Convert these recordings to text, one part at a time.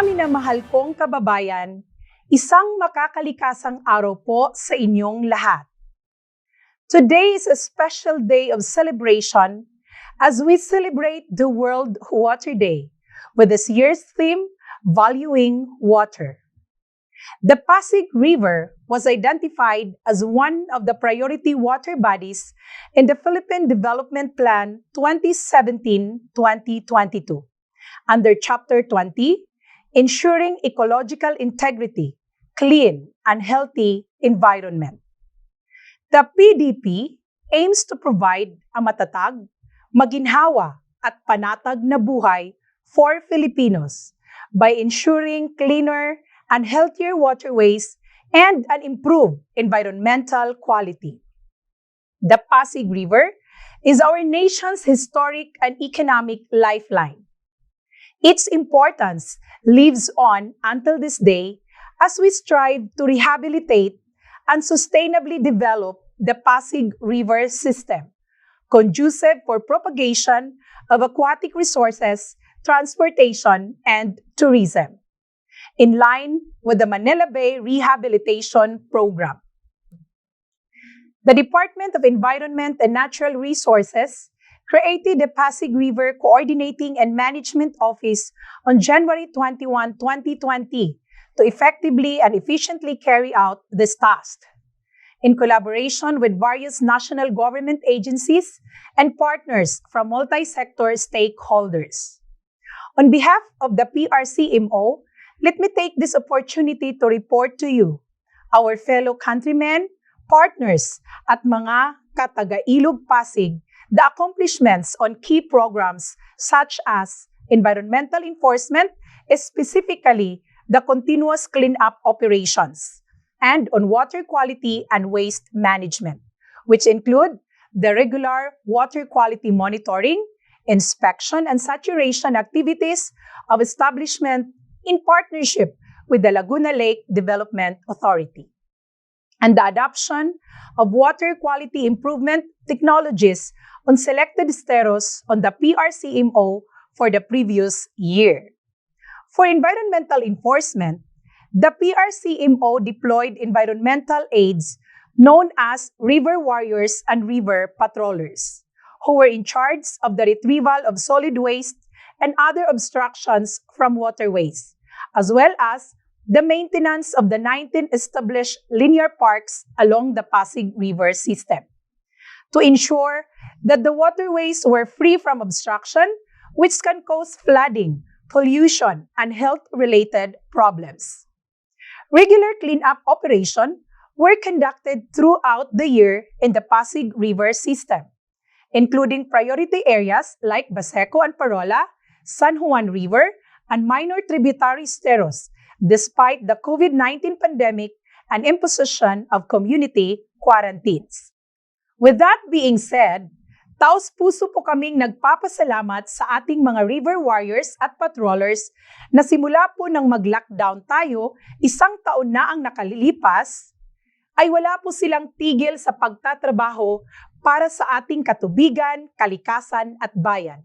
Mga minamahal kong kababayan, isang makakalikasang araw po sa inyong lahat. Today is a special day of celebration as we celebrate the World Water Day with this year's theme, Valuing Water. The Pasig River was identified as one of the priority water bodies in the Philippine Development Plan 2017-2022 under Chapter 20, Ensuring Ecological Integrity, Clean and Healthy Environment. The PDP aims to provide a matatag, maginhawa at panatag na buhay for Filipinos by ensuring cleaner and healthier waterways and an improved environmental quality. The Pasig River is our nation's historic and economic lifeline. Its importance lives on until this day as we strive to rehabilitate and sustainably develop the Pasig River system, conducive for propagation of aquatic resources, transportation, and tourism, in line with the Manila Bay Rehabilitation Program. The Department of Environment and Natural Resources created the Pasig River Coordinating and Management Office on January 21, 2020 to effectively and efficiently carry out this task, in collaboration with various national government agencies and partners from multi-sector stakeholders. On behalf of the PRCMO, let me take this opportunity to report to you, our fellow countrymen, partners, at mga kataga-Ilog Pasig, the accomplishments on key programs such as environmental enforcement, specifically the continuous cleanup operations, and on water quality and waste management, which include the regular water quality monitoring, inspection, and saturation activities of establishment in partnership with the Laguna Lake Development Authority, and the adoption of water quality improvement technologies on selected esteros on the PRCMO for the previous year. For environmental enforcement, the PRCMO deployed environmental aides known as river warriors and river patrollers, who were in charge of the retrieval of solid waste and other obstructions from waterways, as well as the maintenance of the 19 established linear parks along the Pasig River system, to ensure that the waterways were free from obstruction, which can cause flooding, pollution, and health-related problems. Regular cleanup operations were conducted throughout the year in the Pasig River system, including priority areas like Baseco and Parola, San Juan River, and minor tributary esteros, despite the COVID-19 pandemic and imposition of community quarantines. With that being said, taos-puso po kaming nagpapasalamat sa ating mga river warriors at patrollers na simula po nang mag-lockdown tayo, isang taon na ang nakalilipas, ay wala po silang tigil sa pagtatrabaho para sa ating katubigan, kalikasan at bayan.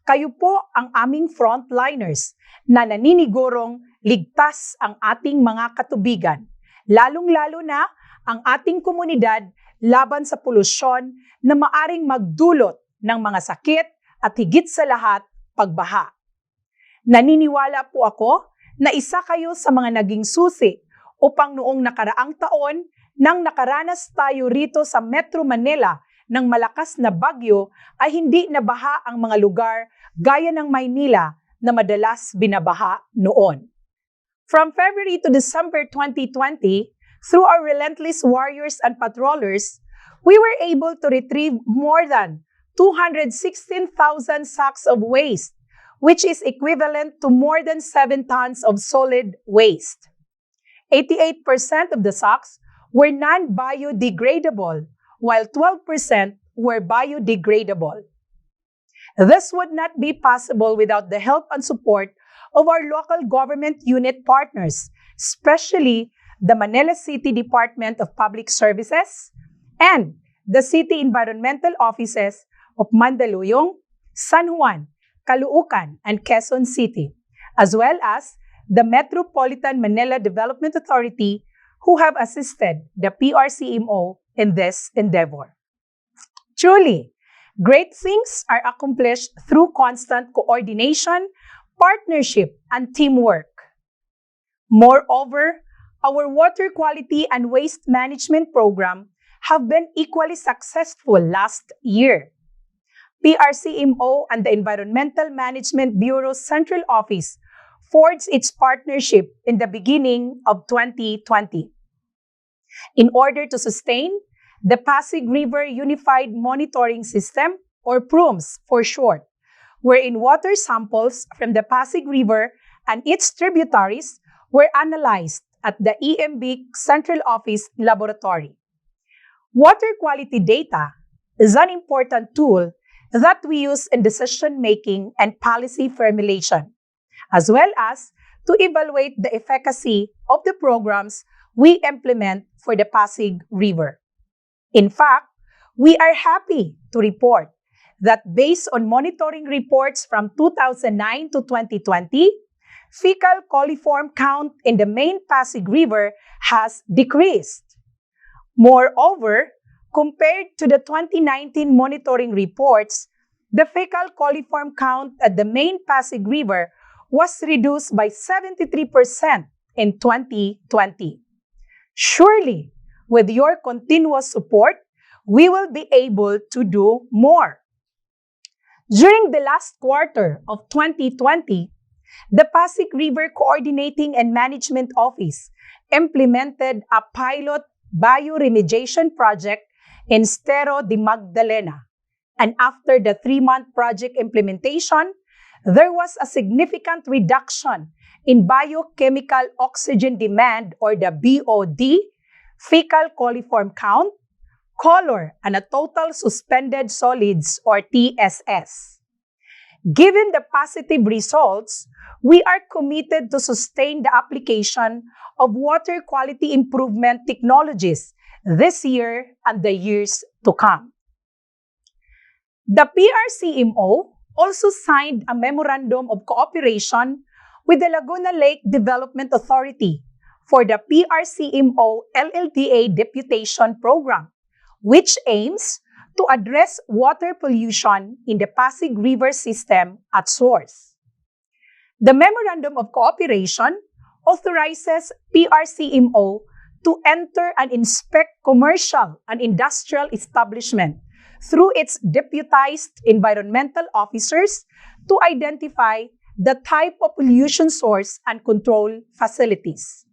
Kayo po ang aming frontliners na naninigurong ligtas ang ating mga katubigan, lalong-lalo na ang ating komunidad laban sa polusyon na maaring magdulot ng mga sakit at higit sa lahat, pagbaha. Naniniwala po ako na isa kayo sa mga naging susi upang noong nakaraang taon nang nakaranas tayo rito sa Metro Manila ng malakas na bagyo ay hindi nabaha ang mga lugar gaya ng Maynila na madalas binabaha noon. From February to December 2020, through our relentless warriors and patrollers, we were able to retrieve more than 216,000 sacks of waste, which is equivalent to more than 7 tons of solid waste. 88% of the sacks were non-biodegradable, while 12% were biodegradable. This would not be possible without the help and support of our local government unit partners, especially the Manila City Department of Public Services and the City Environmental Offices of Mandaluyong, San Juan, Caloocan, and Quezon City, as well as the Metropolitan Manila Development Authority, who have assisted the PRCMO in this endeavor. Truly, great things are accomplished through constant coordination, partnership, and teamwork. Moreover, our water quality and waste management program have been equally successful last year. PRCMO and the Environmental Management Bureau's Central Office forged its partnership in the beginning of 2020. In order to sustain the Pasig River Unified Monitoring System, or PRUMS for short, wherein water samples from the Pasig River and its tributaries were analyzed at the EMB Central Office Laboratory. Water quality data is an important tool that we use in decision-making and policy formulation, as well as to evaluate the efficacy of the programs we implement for the Pasig River. In fact, we are happy to report that based on monitoring reports from 2009 to 2020, fecal coliform count in the main Pasig River has decreased. Moreover, compared to the 2019 monitoring reports, the fecal coliform count at the main Pasig River was reduced by 73% in 2020. Surely, with your continuous support, we will be able to do more. During the last quarter of 2020, the Pasig River Coordinating and Management Office implemented a pilot bioremediation project in Estero de Magdalena. And after the 3-month project implementation, there was a significant reduction in biochemical oxygen demand, or the BOD, fecal coliform count, color, and a total suspended solids, or TSS. Given the positive results, we are committed to sustain the application of water quality improvement technologies this year and the years to come. The PRCMO also signed a memorandum of cooperation with the Laguna Lake Development Authority for the PRCMO LLDA Deputation Program, which aims to address water pollution in the Pasig River system at source. The Memorandum of Cooperation authorizes PRCMO to enter and inspect commercial and industrial establishments through its deputized environmental officers to identify the type of pollution source and control facilities,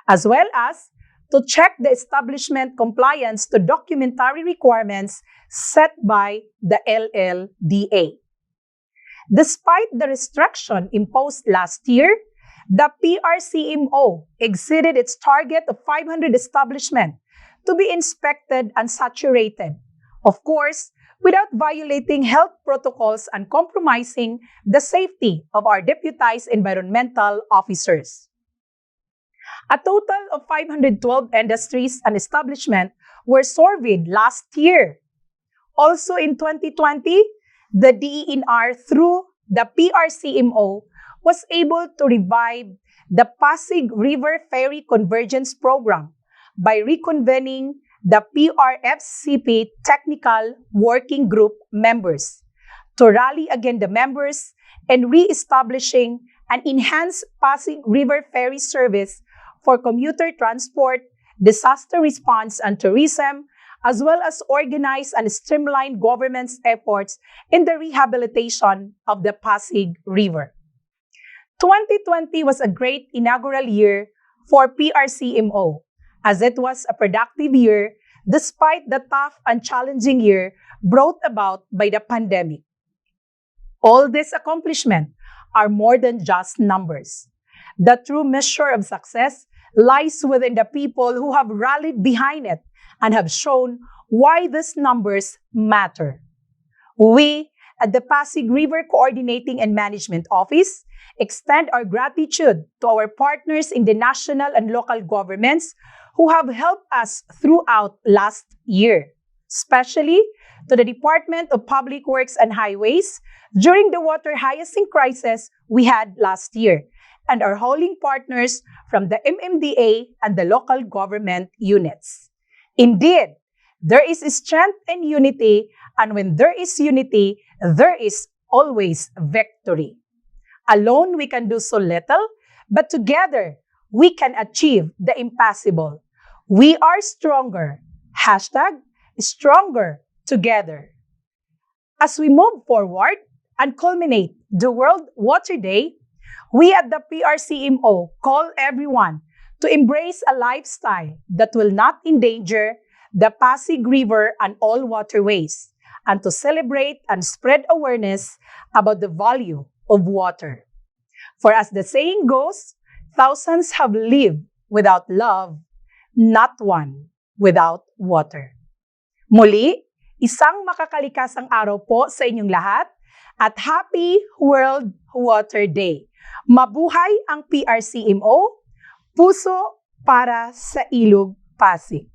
as well as to check the establishment compliance to documentary requirements set by the LLDA. Despite the restriction imposed last year, the PRCMO exceeded its target of 500 establishments to be inspected and saturated, of course, without violating health protocols and compromising the safety of our deputized environmental officers. A total of 512 industries and establishments were surveyed last year. Also in 2020, the DENR, through the PRCMO, was able to revive the Pasig River Ferry Convergence Program by reconvening the PRFCP Technical Working Group members to rally again the members and re-establishing an enhanced Pasig River Ferry service for commuter transport, disaster response, and tourism, as well as organize and streamline government's efforts in the rehabilitation of the Pasig River. 2020 was a great inaugural year for PRCMO, as it was a productive year despite the tough and challenging year brought about by the pandemic. All these accomplishments are more than just numbers. The true measure of success lies within the people who have rallied behind it and have shown why these numbers matter. We, at the Pasig River Coordinating and Management Office, extend our gratitude to our partners in the national and local governments who have helped us throughout last year, especially to the Department of Public Works and Highways during the water hyacinth crisis we had last year, and our hauling partners from the MMDA and the local government units. Indeed, there is strength and unity, and when there is unity, there is always victory. Alone, we can do so little, but together, we can achieve the impossible. We are stronger. #stronger together. As we move forward and culminate the World Water Day, we at the PRCMO call everyone to embrace a lifestyle that will not endanger the Pasig River and all waterways, and to celebrate and spread awareness about the value of water. For as the saying goes, thousands have lived without love, not one without water. Muli, isang makakalikasang araw po sa inyong lahat at Happy World Water Day. Mabuhay ang PRCMO, puso para sa Ilog Pasig.